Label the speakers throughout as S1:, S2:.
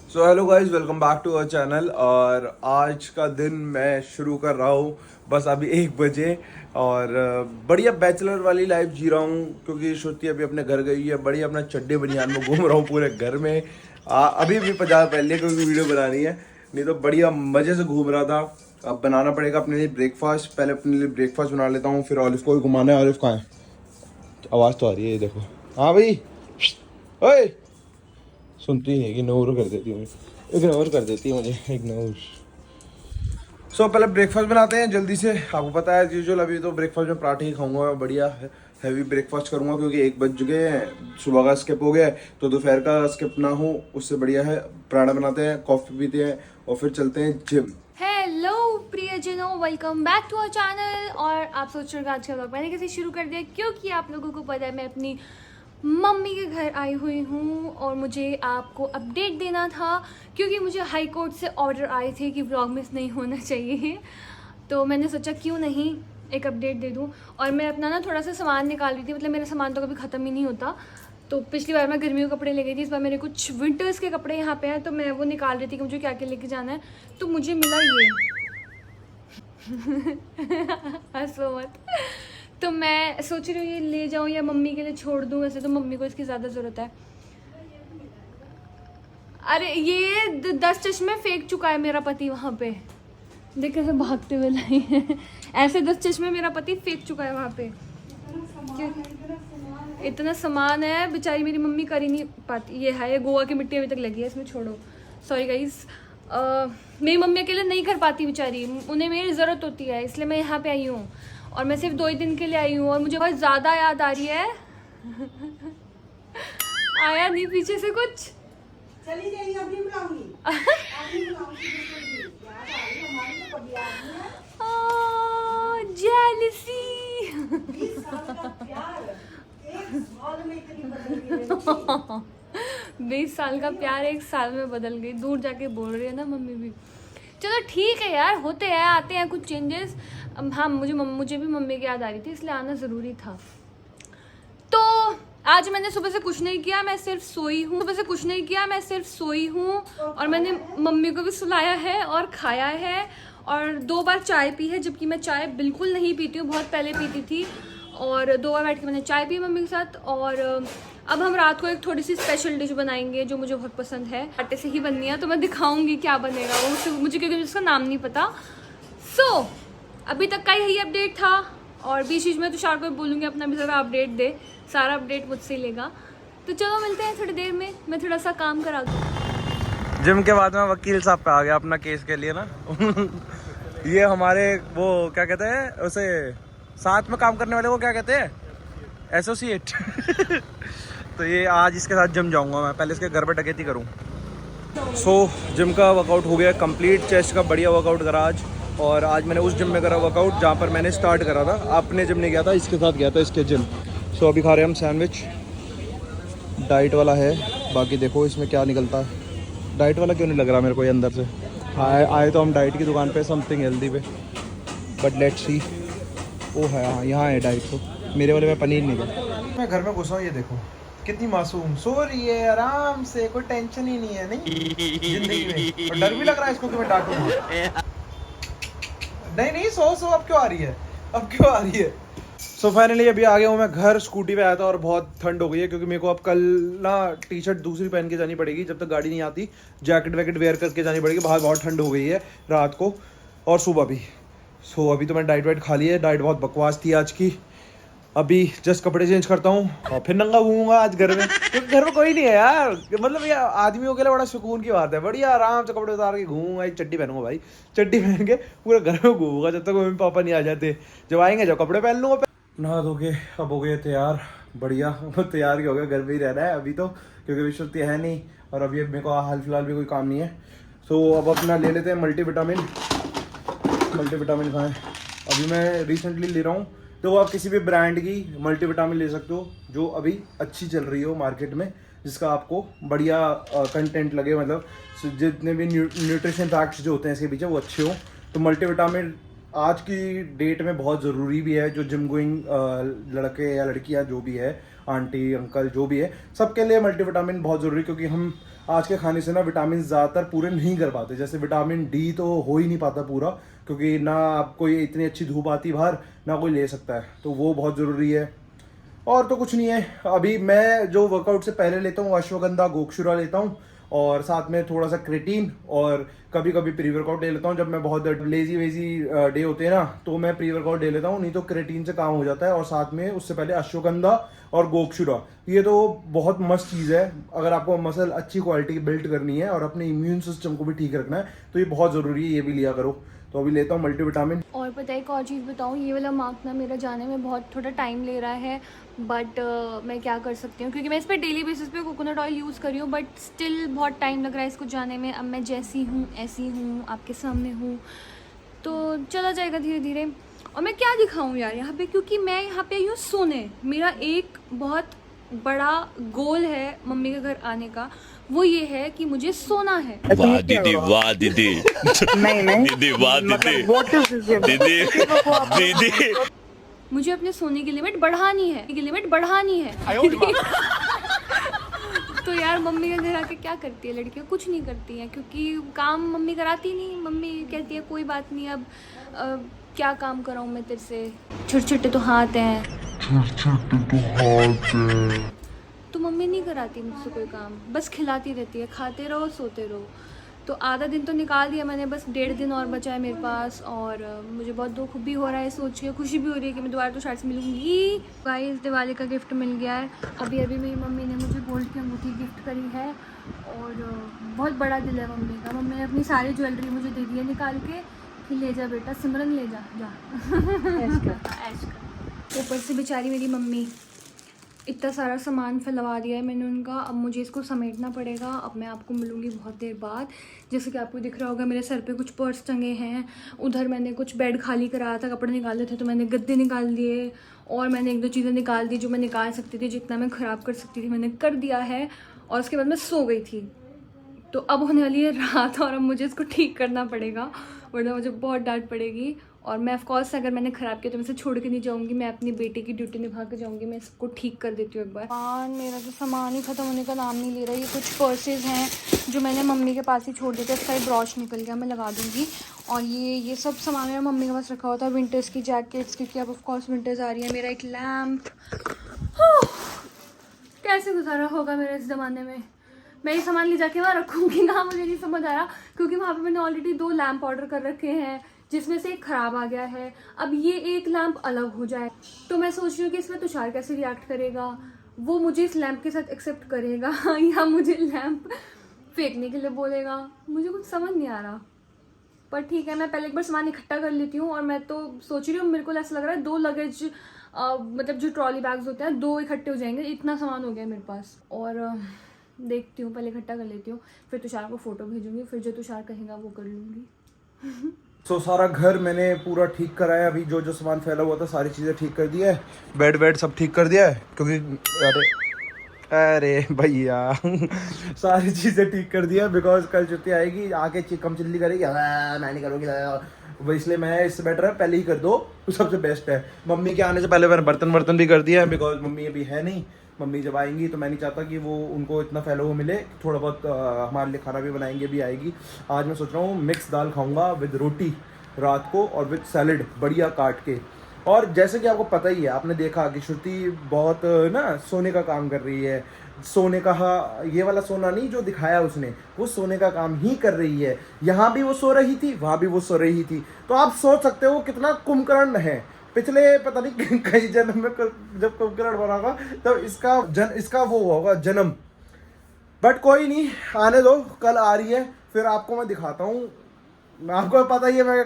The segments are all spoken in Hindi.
S1: So hello guys, welcome back to our channel. और आज का दिन मैं शुरू कर रहा हूँ बस अभी 1 बजे। और बढ़िया बैचलर वाली लाइफ जी रहा हूँ क्योंकि श्रुति अभी अपने घर गई है। बढ़िया अपना चड्डे बनियान में घूम रहा हूँ पूरे घर में। अभी भी पजामा पहन लिया क्योंकि वीडियो बनानी है, नहीं तो बढ़िया मज़े से घूम रहा था। अब बनाना पड़ेगा अपने लिए ब्रेकफास्ट। पहले अपने लिए ब्रेकफास्ट बना लेता हूँ, फिर ऑलिव को भी घुमाना है। ऑलिव कहाँ है? आवाज़ तो आ रही है, ये देखो। हाँ भाई, ओए। सुनती है, इग्नोर कर देती है, इग्नोर कर देती है मुझे, इग्नोर। सो पहले ब्रेकफास्ट बनाते हैं जल्दी से। आपको पता है यूजुअल अभी तो ब्रेकफास्ट में पराठे ही खाऊंगा, बढ़िया हैवी ब्रेकफास्ट करूंगा क्योंकि 1 बज चुके हैं। सुबह का स्किप हो गया है तो दोपहर का स्किप ना हो, उससे बढ़िया है पराठा बनाते हैं, कॉफ़ी पीते हैं और फिर चलते हैं जिम।
S2: हेलो प्रियजनों, welcome back to our channel. और आप सोच रहे हो आज का व्लॉग मैंने कैसे शुरू कर दिया, क्योंकि आप लोगों को पता है मैं अपनी मम्मी के घर आई हुई हूँ और मुझे आपको अपडेट देना था क्योंकि मुझे हाई कोर्ट से ऑर्डर आए थे कि व्लॉग मिस नहीं होना चाहिए। तो मैंने सोचा क्यों नहीं एक अपडेट दे दूँ। और मैं अपना ना थोड़ा सा सामान निकाल रही थी, मतलब मेरा सामान तो कभी ख़त्म ही नहीं होता। तो पिछली बार मैं गर्मियों के कपड़े ले गई थी, इस बार मेरे कुछ विंटर्स के कपड़े यहाँ पे हैं, तो मैं वो निकाल रही थी कि मुझे क्या क्या लेके जाना है। तो मुझे मिला ये हंसो मत। तो मैं सोच रही हूँ ये ले जाऊँ या मम्मी के लिए छोड़ दूँ, वैसे तो मम्मी को इसकी ज़्यादा ज़रूरत है। अरे ये 10 चश्मे फेंक चुका है मेरा पति वहाँ पे, देख कैसे भागते हुए लाई है। ऐसे 10 चश्मे मेरा पति फेंक चुका है वहाँ पे। इतना सामान है, बेचारी मेरी मम्मी कर ही नहीं पाती। ये है, ये गोवा की मिट्टी अभी तक लगी है इसमें, छोड़ो सॉरी गाइस। मेरी मम्मी अकेले नहीं कर पाती बेचारी, उन्हें मेरी ज़रूरत होती है, इसलिए मैं यहाँ पे आई हूँ। और मैं सिर्फ 2 ही दिन के लिए आई हूँ और मुझे बहुत ज़्यादा याद आ रही है। आया नहीं पीछे से कुछ?
S3: चली जाइए, अभी बुलाऊंगी, अभी बुलाऊंगी, याद आ रही है हमारी, तो कभी याद नहीं है।
S2: जेलसी।
S3: 20 साल का प्यार 1 साल में इतनी बदल गई।
S2: 20 साल का प्यार 1 साल में बदल गई। दूर जाके बोल रही है ना मम्मी भी। चलो ठीक है यार, होते हैं, आते हैं कुछ चेंजेस। हाँ, मुझे भी मम्मी की याद आ रही थी, इसलिए आना ज़रूरी था। तो आज मैंने सुबह से कुछ नहीं किया, मैं सिर्फ सोई हूँ। सुबह से कुछ नहीं किया, मैं सिर्फ सोई हूँ। और मैंने मम्मी को भी सुलाया है और खाया है और 2 बार चाय पी है, जबकि मैं चाय बिल्कुल नहीं पीती हूँ, बहुत पहले पीती थी। और 2 बार बैठ के मैंने चाय पी मम्मी के साथ। और अब हम रात को एक थोड़ी सी स्पेशल डिश बनाएंगे जो मुझे बहुत पसंद है, आटे से ही बननी है, तो मैं दिखाऊंगी क्या बनेगा वो मुझे क्योंकि उसका नाम नहीं पता। सो अभी तक का यही अपडेट था और बीच बीच में तुषार को बोलूँगी अपना भी ज़रा अपडेट दे, सारा अपडेट मुझसे ही लेगा। तो चलो मिलते हैं थोड़ी देर में, मैं थोड़ा सा काम करा दूँ।
S1: जिम के बाद में वकील साहब पे आ गया अपना केस के लिए ना। ये हमारे वो क्या कहते हैं उसे, साथ में काम करने वाले को क्या कहते हैं, एसोसिएट। तो ये आज इसके साथ जिम जाऊंगा मैं, पहले इसके घर पे डकैती करूं। सो जिम का वर्कआउट हो गया कंप्लीट, चेस्ट का बढ़िया वर्कआउट करा आज। और आज मैंने उस जिम में करा वर्कआउट जहाँ पर मैंने स्टार्ट करा था, अपने जिम नहीं गया था, इसके साथ गया था इसके जिम। सो अभी खा रहे हैं हम सैंडविच, डाइट वाला है। बाकी देखो इसमें क्या निकलता है। डाइट वाला क्यों नहीं लग रहा मेरे को ये अंदर से। आए तो हम डाइट की दुकान पे, समथिंग हेल्दी पे, बट लेट्स सी। ओ है, हाँ यहाँ है डाइट। तो मेरे वाले में पनीर नहीं था। मैं घर में घुसा हूँ, ये देखो कितनी मासूम सो रही है आराम से, कोई टेंशन ही नहीं है नहीं जिंदगी में। और डर भी लग रहा है इसको कि मैं डांटूंगा। नहीं नहीं, सो अब क्यों आ रही है, अब क्यों आ रही है। सो फाइनली अभी आ गया हूँ मैं घर। स्कूटी पे आया था और बहुत ठंड हो गई है क्योंकि मेरे को अब कल ना टी शर्ट दूसरी पहन के जानी पड़ेगी जब तक गाड़ी नहीं आती। जैकेट वैकेट वेयर करके जानी पड़ेगी, बाहर बहुत ठंड हो गई है रात को और सुबह भी। सो अभी तो मैं डाइट वाइट खा ली है, डाइट बहुत बकवास थी आज की। अभी जस्ट कपड़े चेंज करता हूँ और फिर नंगा घूमूंगा आज घर में, क्योंकि घर में कोई नहीं है यार। मतलब ये आदमियों के लिए बड़ा सुकून की बात है, बढ़िया आराम से कपड़े उतार के घूमूंगा। एक चड्डी पहनूंगा भाई, चड्डी पहन के पूरे घर में घूमूंगा जब तक मम्मी पापा नहीं आ जाते। जब आएंगे जब कपड़े पहन लूंगा। नहा धो के अब हो गए तैयार, बढ़िया तैयार हो गया। घर में ही रहना है अभी तो क्योंकि विश्वती है नहीं और अभी मेरे को हाल फिलहाल भी कोई काम नहीं है। तो अब अपना ले लेते हैं मल्टीविटामिन। मल्टीविटामिन खाएं, अभी मैं रिसेंटली ले रहा हूँ। तो आप किसी भी ब्रांड की मल्टीविटामिन ले सकते हो जो अभी अच्छी चल रही हो मार्केट में, जिसका आपको बढ़िया कंटेंट लगे, मतलब जितने भी न्यूट्रिशन फैक्ट्स जो होते हैं इसके पीछे वो अच्छे हो। तो मल्टीविटामिन आज की डेट में बहुत ज़रूरी भी है। जो जिम गोइंग लड़के या लड़कियां जो भी है, आंटी अंकल जो भी है, सबके लिए मल्टीविटामिन बहुत ज़रूरी, क्योंकि हम आज के खाने से ना विटामिन ज़्यादातर पूरे नहीं कर पाते। जैसे विटामिन डी तो हो ही नहीं पाता पूरा, क्योंकि ना आपको ये इतनी अच्छी धूप आती बाहर, ना कोई ले सकता है, तो वो बहुत ज़रूरी है। और तो कुछ नहीं है। अभी मैं जो वर्कआउट से पहले लेता हूँ अश्वगंधा गोक्षुरा लेता हूँ, और साथ में थोड़ा सा क्रेटीन, और कभी कभी प्री वर्कआउट ले लेता हूँ। जब मैं बहुत लेजी वेजी डे होते हैं ना, तो मैं प्री वर्कआउट ले लेता हूँ, नहीं तो क्रेटीन से काम हो जाता है। और साथ में उससे पहले अश्वगंधा और गोक्षुरा, ये तो बहुत मस्त चीज़ है। अगर आपको मसल अच्छी क्वालिटी की बिल्ड करनी है और अपने इम्यून सिस्टम को भी ठीक रखना है, तो ये बहुत ज़रूरी है, ये भी लिया करो। तो अभी लेता हूँ मल्टीविटामिन।
S2: और पता है एक और चीज़ बताऊँ, ये वाला मार्क ना मेरा जाने में बहुत थोड़ा टाइम ले रहा है, बट मैं क्या कर सकती हूँ, क्योंकि मैं इस पर डेली बेसिस पे कोकोनट ऑयल यूज़ कर रही हूँ, बट स्टिल बहुत टाइम लग रहा है इसको जाने में। अब मैं जैसी हूँ ऐसी हूँ, आपके सामने हूँ, तो चला जाएगा धीरे धीरे। और मैं क्या दिखाऊँ यार यहाँ पे, क्योंकि मैं यहाँ पे आई हूँ सोने। मेरा एक बहुत बड़ा गोल है मम्मी के घर आने का, वो ये है कि मुझे सोना है।
S4: वाह दीदी, वाह दीदी,
S3: नहीं
S4: दीदी, वाह दीदी,
S3: व्हाट इज दिस?
S4: दीदी, दीदी।
S2: मुझे अपने सोने की लिमिट बढ़ानी है, तो यार मम्मी के घर आके क्या करती है लड़कियाँ? कुछ नहीं करती हैं, क्योंकि काम मम्मी कराती नहीं। मम्मी कहती है कोई बात नहीं, अब क्या काम कराऊँ मैं तेरे से, छोटे छोटे तो हाथ हैं। तो मम्मी नहीं कराती मुझसे कोई काम, बस खिलाती रहती है, खाते रहो सोते रहो। तो आधा दिन तो निकाल दिया मैंने, बस 1.5 दिन और बचा है मेरे पास। और मुझे बहुत दुख भी हो रहा है सोच के, खुशी भी हो रही है कि मैं दोबारा तो शायद से मिलूंगी। गाइस दिवाली का गिफ्ट मिल गया है। अभी अभी मेरी मम्मी ने मुझे गोल्ड की अंगूठी गिफ्ट करी है, और बहुत बड़ा दिल है मम्मी का। मम्मी ने अपनी सारी ज्वेलरी मुझे दे दी है निकाल के कि ले जा बेटा, सिमरन ले जा ऐश कर। ऊपर से बेचारी मेरी मम्मी इतना सारा सामान फैलवा दिया है मैंने उनका। अब मुझे इसको समेटना पड़ेगा। अब मैं आपको मिलूँगी बहुत देर बाद। जैसे कि आपको दिख रहा होगा मेरे सर पे कुछ पर्स टंगे हैं, उधर मैंने कुछ बेड खाली कराया था, कपड़े निकाले थे, तो मैंने गद्दे निकाल दिए, और मैंने 1-2 चीज़ें निकाल दी जो मैं निकाल सकती थी, जितना मैं ख़राब कर सकती थी मैंने कर दिया है। और उसके बाद मैं सो गई थी। तो अब होने वाली है रात, और अब मुझे इसको ठीक करना पड़ेगा, वरना मुझे बहुत डांट पड़ेगी। और मैं ऑफकोर्स अगर मैंने ख़राब किया तो मैं इसे छोड़ के नहीं जाऊँगी, मैं अपनी बेटी की ड्यूटी निभा के जाऊँगी। मैं इसको ठीक कर देती हूँ एक बार। सामान मेरा तो सामान ही ख़त्म होने का नाम नहीं ले रहा। ये कुछ पर्सेज हैं जो मैंने मम्मी के पास ही छोड़ दिए थे, इसका एक ब्रॉश निकल गया, मैं लगा दूँगी। और ये सब सामान मेरा मम्मी के पास रखा हुआ था, विंटर्स की जैकेट्स, क्योंकि अब ऑफकोर्स विंटर्स आ रही है। मेरा एक लैम्प, कैसे गुजारा होगा मेरा इस ज़माने में। मैं ये सामान ले जाके वहाँ रखूँगी ना, मुझे नहीं समझ आ रहा, क्योंकि वहाँ पे मैंने ऑलरेडी 2 लैम्प ऑर्डर कर रखे हैं, जिसमें से एक ख़राब आ गया है। अब ये एक लैम्प अलग हो जाए, तो मैं सोच रही हूँ कि इसमें तुषार कैसे रिएक्ट करेगा, वो मुझे इस लैम्प के साथ एक्सेप्ट करेगा या मुझे लैम्प फेंकने के लिए बोलेगा, मुझे कुछ समझ नहीं आ रहा। पर ठीक है, मैं पहले एक बार सामान इकट्ठा कर लेती हूँ। और मैं तो सोच रही हूँ, मेरे को ऐसा लग रहा है 2 लगेज मतलब जो ट्रॉली बैग्स होते हैं 2 इकट्ठे हो जाएंगे, इतना सामान हो गया मेरे पास। और देखती हूँ, पहले इकट्ठा कर लेती हूँ, फिर तुषार को फ़ोटो भेजूँगी, फिर जो तुषार कहेगा वो कर लूँगी।
S1: तो सारा घर मैंने पूरा ठीक कराया। अभी जो जो सामान फैला हुआ था सारी चीज़ें ठीक कर दिया है, बेड सब ठीक कर दिया है, क्योंकि अरे भैया सारी चीज़ें ठीक कर दिया, बिकॉज कल छुट्टी आएगी, आके चिकम चिल्ली करेगी, मैं नहीं करूँगी, इसलिए मैं इससे बेटर है पहले ही कर दो, तो सबसे बेस्ट है। मम्मी के आने से पहले मैंने बर्तन भी कर दिया है, बिकॉज मम्मी अभी है नहीं। मम्मी जब आएंगी तो मैं नहीं चाहता कि वो उनको इतना फैला हुआ मिले, थोड़ा बहुत हमारे लिए खाना भी बनाएंगे, भी आएगी। आज मैं सोच रहा हूँ मिक्स दाल खाऊंगा विद रोटी रात को, और विद सैलड बढ़िया काट के। और जैसे कि आपको पता ही है, आपने देखा कि श्रुति बहुत ना सोने का काम कर रही है। सोने का, ये वाला सोना नहीं जो दिखाया उसने, वो सोने का काम ही कर रही है। यहाँ भी वो सो रही थी, वहाँ भी वो सो रही थी। तो आप सोच सकते हो कितना कुंभकर्ण है। पिछले पता नहीं कई जन्म में जब कुंभकर्ण बना होगा तब इसका वो होगा जन्म। बट कोई नहीं, आने दो, कल आ रही है, फिर आपको मैं दिखाता हूँ। आपको पता ही है मैं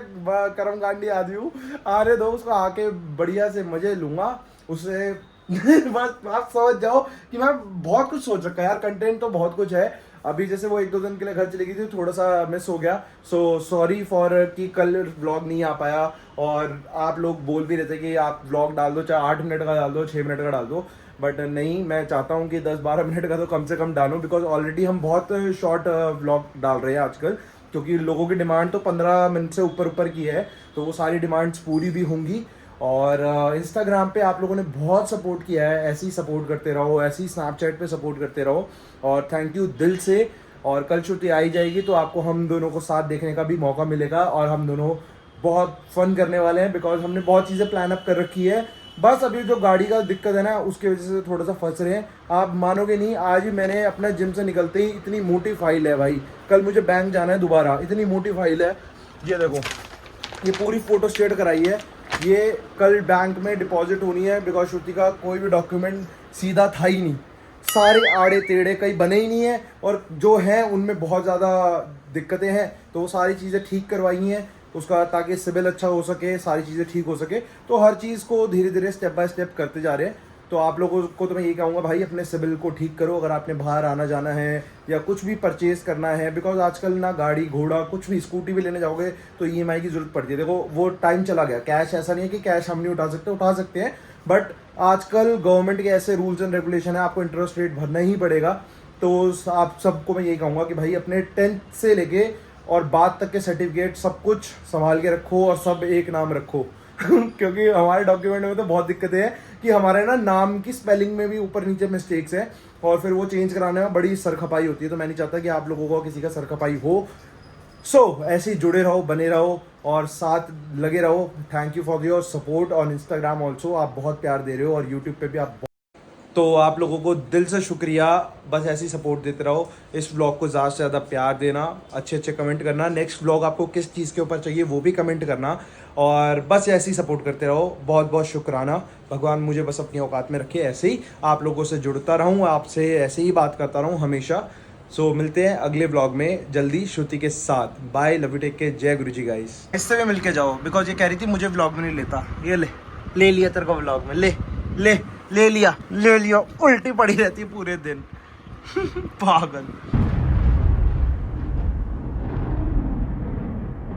S1: कर्मकांडी आदमी हूँ। आने दो, उसको आके बढ़िया से मजे लूंगा उससे। बस आप समझ जाओ कि मैं बहुत कुछ सोच रखा है यार, कंटेंट तो बहुत कुछ है। अभी जैसे वो 1-2 दिन के लिए घर चली गई थी, थोड़ा सा मिस हो गया, सो सॉरी फॉर कि कल व्लॉग नहीं आ पाया। और आप लोग बोल भी रहे थे कि आप व्लॉग डाल दो, चाहे 8 मिनट का डाल दो, 6 मिनट का डाल दो, बट नहीं, मैं चाहता हूँ कि 10-12 मिनट का तो कम से कम डालूं, बिकॉज ऑलरेडी हम बहुत शॉर्ट व्लॉग डाल रहे हैं आजकल, क्योंकि लोगों की डिमांड तो 15 मिनट से ऊपर की है, तो वो सारी डिमांड्स पूरी भी होंगी। और इंस्टाग्राम पे आप लोगों ने बहुत सपोर्ट किया है, ऐसे ही सपोर्ट करते रहो, ऐसे ही स्नैपचैट पे सपोर्ट करते रहो, और थैंक यू दिल से। और कल श्रुति आई जाएगी तो आपको हम दोनों को साथ देखने का भी मौका मिलेगा और हम दोनों बहुत फन करने वाले हैं, बिकॉज हमने बहुत चीज़ें प्लान अप कर रखी है। बस अभी जो गाड़ी का दिक्कत है ना, उसकी वजह से थोड़ा सा फंस रहे हैं। आप मानोगे नहीं, आज ही मैंने अपना जिम से निकलते ही इतनी मोटी फाइल है भाई, कल मुझे बैंक जाना है दोबारा, इतनी मोटी फाइल है। ये देखो, ये पूरी फोटो स्टेट कराई है, ये कल बैंक में डिपॉजिट होनी है, बिकॉज श्रुति का कोई भी डॉक्यूमेंट सीधा था ही नहीं, सारे आड़े टेढ़े कहीं बने ही नहीं है, और जो हैं उनमें बहुत ज़्यादा दिक्कतें हैं, तो वो सारी चीज़ें ठीक करवाई हैं उसका, ताकि सिविल अच्छा हो सके, सारी चीज़ें ठीक हो सके। तो हर चीज़ को धीरे धीरे स्टेप बाय स्टेप करते जा रहे हैं। तो आप लोगों को तो मैं ये कहूँगा भाई, अपने सिविल को ठीक करो अगर आपने बाहर आना जाना है या कुछ भी परचेज करना है, बिकॉज आजकल ना गाड़ी घोड़ा कुछ भी, स्कूटी भी लेने जाओगे तो EMI की जरूरत पड़ती है। देखो वो टाइम चला गया, कैश ऐसा नहीं है कि कैश हम नहीं उठा सकते हैं, बट आजकल गवर्नमेंट के ऐसे रूल्स एंड रेगुलेशन है, आपको इंटरेस्ट रेट भरना ही पड़ेगा। तो आप सबको मैं यही कहूँगा कि भाई अपने 10th से लेके और बाद तक के सर्टिफिकेट सब कुछ संभाल के रखो और सब एक नाम रखो क्योंकि हमारे डॉक्यूमेंट में तो बहुत दिक्कतें हैं कि हमारे ना नाम की स्पेलिंग में भी ऊपर नीचे मिस्टेक्स हैं, और फिर वो चेंज कराने में बड़ी सरखपाई होती है। तो मैं नहीं चाहता कि आप लोगों को किसी का सरखपाई हो। सो ऐसे ही जुड़े रहो, बने रहो और साथ लगे रहो। Thank you for your support on Instagram also, आप बहुत प्यार दे रहे हो, और यूट्यूब पे भी आप तो आप लोगों को दिल से शुक्रिया। बस ऐसी सपोर्ट देते रहो, इस व्लॉग को ज़्यादा से ज़्यादा प्यार देना, अच्छे अच्छे कमेंट करना, नेक्स्ट व्लॉग आपको किस चीज़ के ऊपर चाहिए वो भी कमेंट करना, और बस ऐसे ही सपोर्ट करते रहो। बहुत बहुत शुक्राना, भगवान मुझे बस अपनी औकात में रखे, ऐसे ही आप लोगों से जुड़ता रहूँ, आपसे ऐसे ही बात करता रहूँ हमेशा। सो मिलते हैं अगले व्लॉग में जल्दी श्रुति के साथ। Bye, love you, take care, जय गुरु जी गाइस। इससे भी मिल के जाओ, बिकॉज ये कह रही थी मुझे व्लॉग में नहीं लेता। ये ले लिया तेरे को व्लॉग में, ले लिया, उल्टी पड़ी रहती है पूरे दिन पागल।